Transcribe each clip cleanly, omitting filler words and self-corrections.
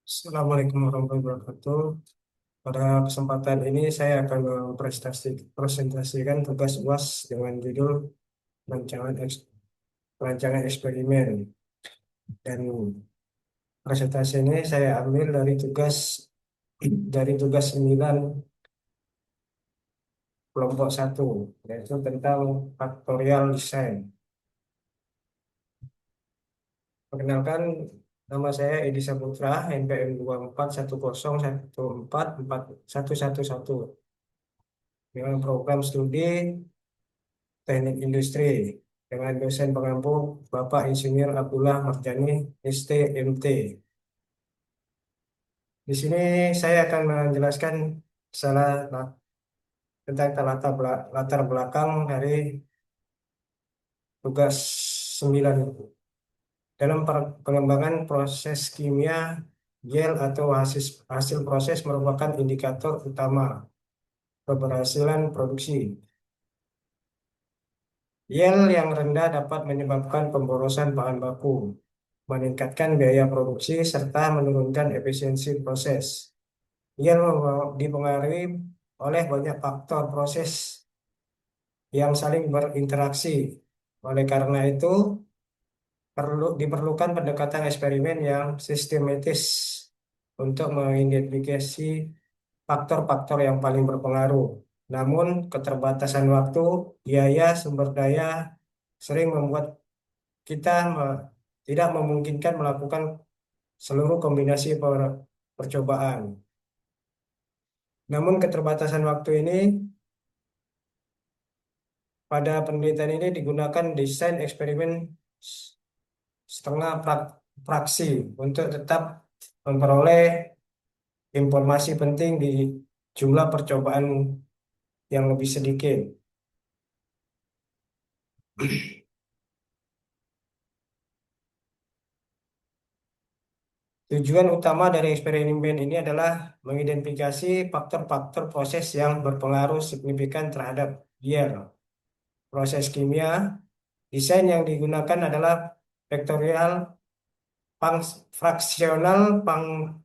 Assalamualaikum warahmatullahi wabarakatuh. Pada kesempatan ini saya akan presentasikan tugas UAS dengan judul perancangan eksperimen. Dan presentasi ini saya ambil dari tugas 9 kelompok 1, yaitu tentang faktorial design. Perkenalkan, nama saya Edi Saputra, NPM 2410144111 dengan program studi Teknik Industri dengan dosen pengampu Bapak Insinyur Abdullah Marjani, ST.MT. Di sini saya akan menjelaskan salah tentang latar belakang dari tugas 9 itu. Dalam pengembangan proses kimia, gel atau hasil proses merupakan indikator utama keberhasilan produksi. Yield yang rendah dapat menyebabkan pemborosan bahan baku, meningkatkan biaya produksi, serta menurunkan efisiensi proses. Yield dipengaruhi oleh banyak faktor proses yang saling berinteraksi. Oleh karena itu, diperlukan pendekatan eksperimen yang sistematis untuk mengidentifikasi faktor-faktor yang paling berpengaruh. Namun, keterbatasan waktu, biaya, sumber daya sering membuat kita tidak memungkinkan melakukan seluruh kombinasi percobaan. Namun keterbatasan waktu ini pada penelitian ini digunakan desain eksperimen setengah fraksi untuk tetap memperoleh informasi penting di jumlah percobaan yang lebih sedikit. Tujuan utama dari eksperimen ini adalah mengidentifikasi faktor-faktor proses yang berpengaruh signifikan terhadap yield proses kimia. Desain yang digunakan adalah vektorial fraksional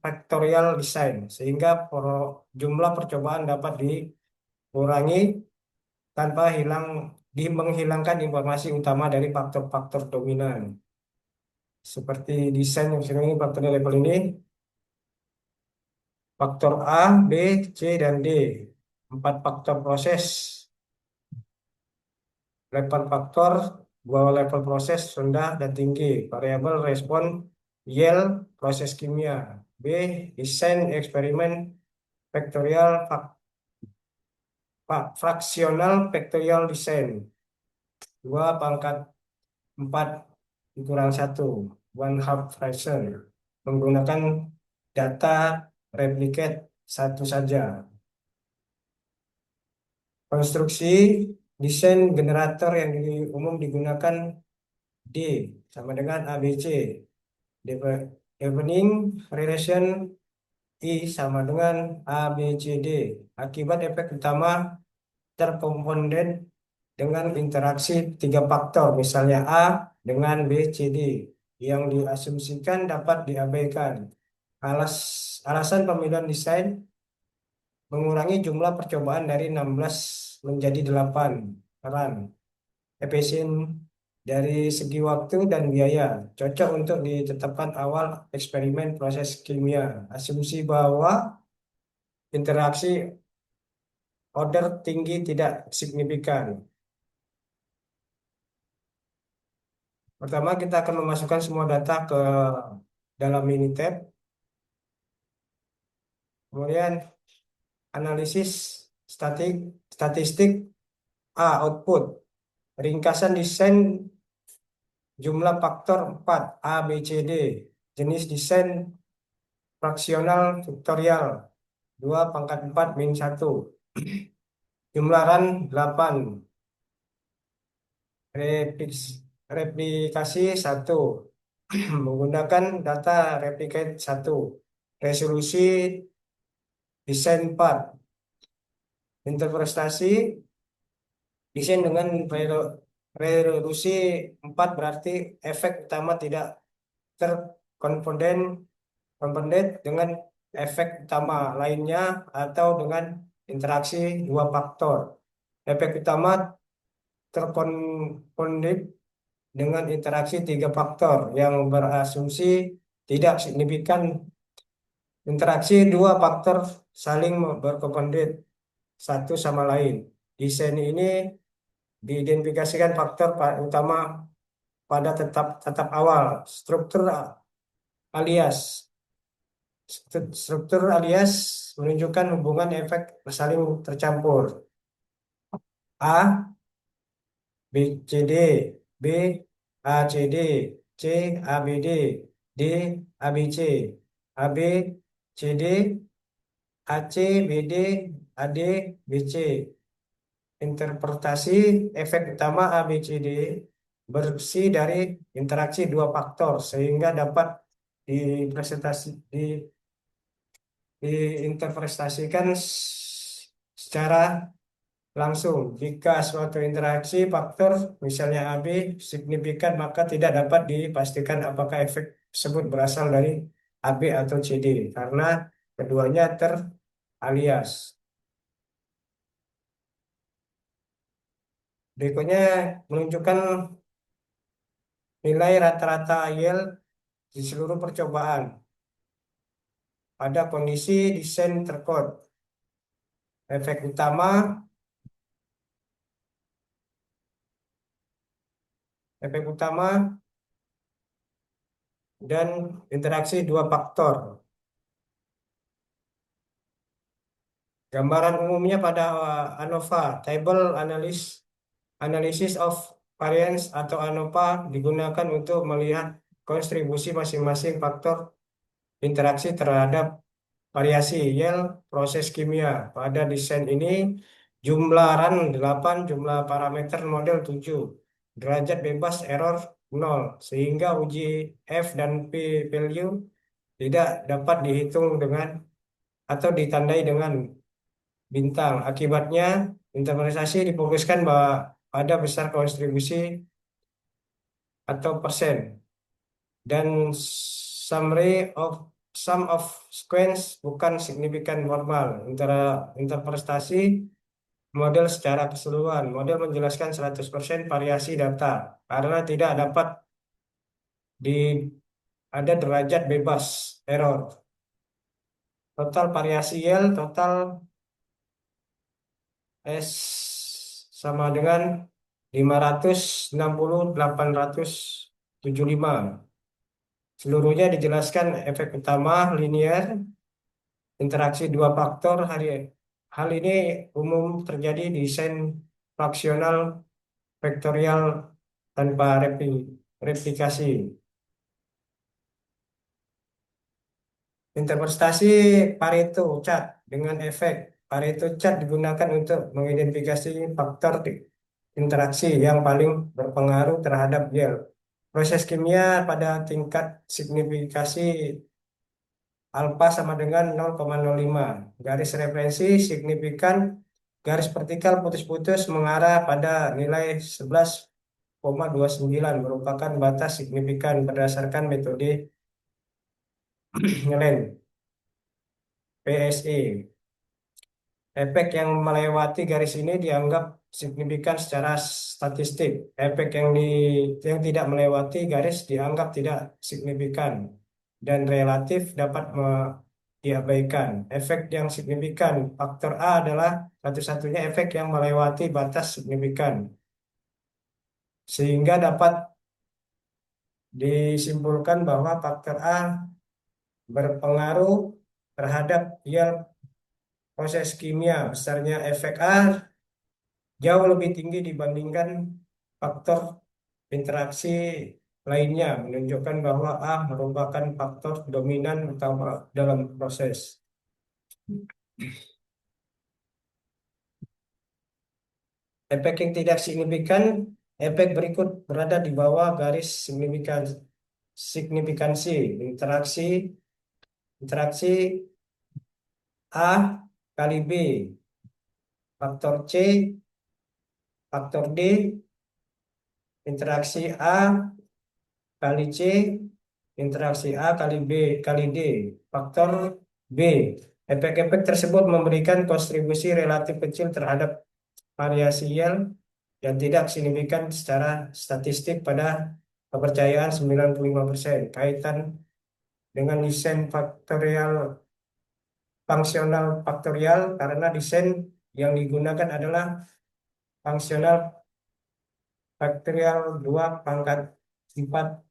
factorial design, sehingga jumlah percobaan dapat dikurangi tanpa menghilangkan informasi utama dari faktor-faktor dominan. Seperti desain yang sering faktor level ini, faktor A, B, C, dan D. 4 faktor proses, level faktor, bahwa level proses rendah dan tinggi, variabel respon, yield, proses kimia. B. Desain eksperimen vektorial fraksional vektorial design. 2 pangkat 4 dikurang 1, one half fraction. Menggunakan data replicate satu saja. Konstruksi desain generator yang umum digunakan D sama dengan ABC. Evening relation I sama dengan ABCD. Akibat efek utama terkomponen dengan interaksi 3 faktor, misalnya A dengan B, C, D, yang diasumsikan dapat diabaikan. Alasan pemilihan desain mengurangi jumlah percobaan dari 16 menjadi 8 run. Efisien dari segi waktu dan biaya, cocok untuk ditetapkan awal eksperimen proses kimia. Asumsi bahwa interaksi order tinggi tidak signifikan. Pertama, kita akan memasukkan semua data ke dalam Minitab. Kemudian analisis statistik A, output. Ringkasan desain jumlah faktor 4, A, B, C, D. Jenis desain fraksional vektorial 2 pangkat 4 min 1. Jumlah run 8. Replikasi 1. Menggunakan data replicate 1. Resolusi desain 4. Interpretasi desain dengan resolusi 4 berarti efek utama tidak terkonfonden komponen dengan efek utama lainnya atau dengan interaksi dua faktor. Efek utama terkoneksi dengan interaksi tiga faktor yang berasumsi tidak signifikan. Interaksi dua faktor saling berkompetitif satu sama lain. Desain ini diidentifikasikan faktor utama pada tetap tetap awal, struktur alias. Struktur alias menunjukkan hubungan efek saling tercampur. A, B, C, D, B, A, C, D, C, A, B, D, D, A, B, C, A, B, C, D, A, C, B, D, A, D, B, C. Interpretasi efek utama A, B, C, D bersih dari interaksi dua faktor sehingga dapat dipresentasi, diinterpretasikan secara langsung. Jika suatu interaksi faktor, misalnya AB, signifikan, maka tidak dapat dipastikan apakah efek tersebut berasal dari AB atau CD, karena keduanya teralias. Berikutnya menunjukkan nilai rata-rata yield di seluruh percobaan pada kondisi desain terkod. Efek utama, efek utama dan interaksi dua faktor. Gambaran umumnya pada ANOVA, Table Analysis of Variance atau ANOVA digunakan untuk melihat kontribusi masing-masing faktor interaksi terhadap variasi yield proses kimia. Pada desain ini, jumlah run 8, jumlah parameter model 7, derajat bebas error 0, sehingga uji F dan P value tidak dapat dihitung dengan atau ditandai dengan bintang. Akibatnya, interpretasi difokuskan pada besar kontribusi atau persen dan summary of sum of sequence bukan signifikan formal. Interpretasi model secara keseluruhan. Model menjelaskan 100% variasi data karena tidak dapat di ada derajat bebas error. Total variasi yield total S sama dengan 560, 875. Seluruhnya dijelaskan efek utama linear, interaksi dua faktor. Hal ini umum terjadi di desain fraksional vektorial tanpa replikasi. Interpretasi Pareto chart dengan efek. Pareto chart digunakan untuk mengidentifikasi faktor interaksi yang paling berpengaruh terhadap yield. Proses kimia pada tingkat signifikasi alfa sama dengan 0,05. Garis referensi signifikan, garis vertikal putus-putus mengarah pada nilai 11,29 merupakan batas signifikan berdasarkan metode Ngelen PSE. Efek yang melewati garis ini dianggap signifikan secara statistik. Efek yang tidak melewati garis dianggap tidak signifikan dan relatif dapat diabaikan. Efek yang signifikan, faktor A adalah satu-satunya efek yang melewati batas signifikan, sehingga dapat disimpulkan bahwa faktor A berpengaruh terhadap yield proses kimia. Besarnya efek A jauh lebih tinggi dibandingkan faktor interaksi lainnya, menunjukkan bahwa A merupakan faktor dominan utama dalam proses. Efek yang tidak signifikan, efek berikut berada di bawah garis signifikansi. Interaksi A kali B, faktor C, faktor D, interaksi A kali C, interaksi A kali B kali D. Faktor B. Efek-efek tersebut memberikan kontribusi relatif kecil terhadap variasi yield yang tidak signifikan secara statistik pada kepercayaan 95%. Kaitan dengan desain fungsional faktorial karena desain yang digunakan adalah fungsional faktorial 2 pangkat 4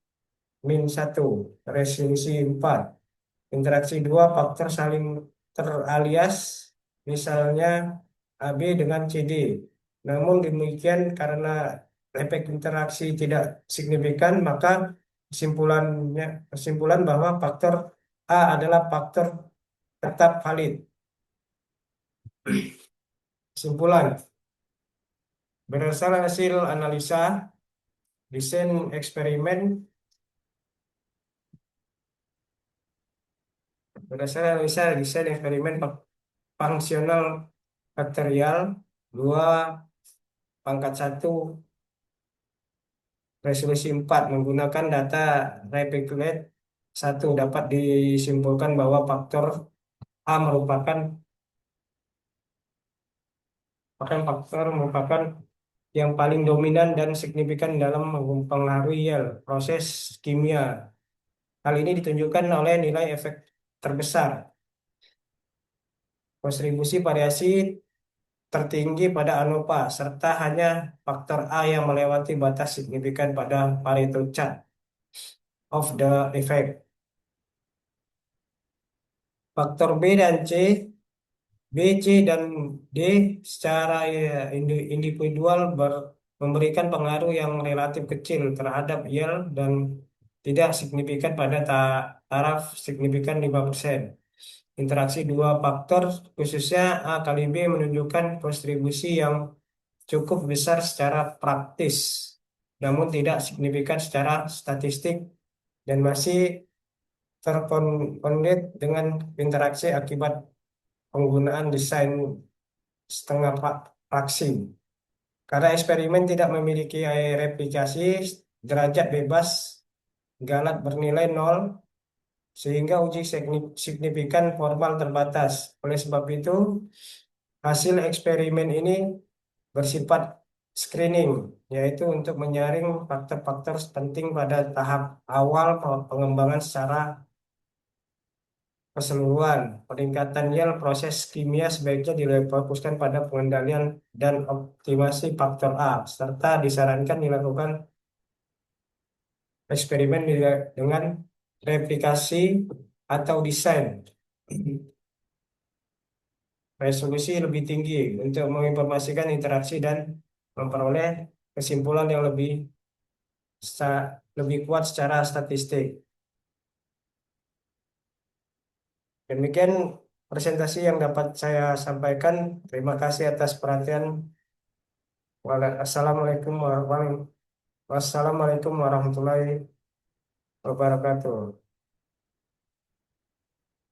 min 1 resolusi 4 interaksi dua faktor saling teralias misalnya AB dengan CD. Namun demikian karena efek interaksi tidak signifikan maka kesimpulan bahwa faktor A adalah faktor tetap valid. Kesimpulan berdasarkan hasil analisa desain eksperimen berdasarkan analisa desain eksperimen fungsional faktorial 2 pangkat 1 resolusi 4 menggunakan data Replicate 1 dapat disimpulkan bahwa faktor A merupakan yang paling dominan dan signifikan dalam mempengaruhi proses kimia. Hal ini ditunjukkan oleh nilai efek terbesar, kontribusi variasi tertinggi pada ANOVA, serta hanya faktor A yang melewati batas signifikan pada Pareto chart of the effect. Faktor B dan C, B, C, dan D secara individual memberikan pengaruh yang relatif kecil terhadap yield dan tidak signifikan pada taraf signifikan 5%. Interaksi dua faktor, khususnya A kali B, menunjukkan kontribusi yang cukup besar secara praktis, namun tidak signifikan secara statistik dan masih terkondit dengan interaksi akibat penggunaan desain setengah fraksi. Karena eksperimen tidak memiliki replikasi, derajat bebas Galat bernilai 0, sehingga uji signifikan formal terbatas. Oleh sebab itu, hasil eksperimen ini bersifat screening, yaitu untuk menyaring faktor-faktor penting pada tahap awal pengembangan secara keseluruhan. Peningkatan yield proses kimia sebaiknya difokuskan pada pengendalian dan optimasi faktor A, serta disarankan dilakukan eksperimen dengan replikasi atau desain resolusi lebih tinggi untuk menginformasikan interaksi dan memperoleh kesimpulan yang lebih kuat secara statistik. Demikian presentasi yang dapat saya sampaikan. Terima kasih atas perhatian. Wassalamualaikum warahmatullahi wabarakatuh.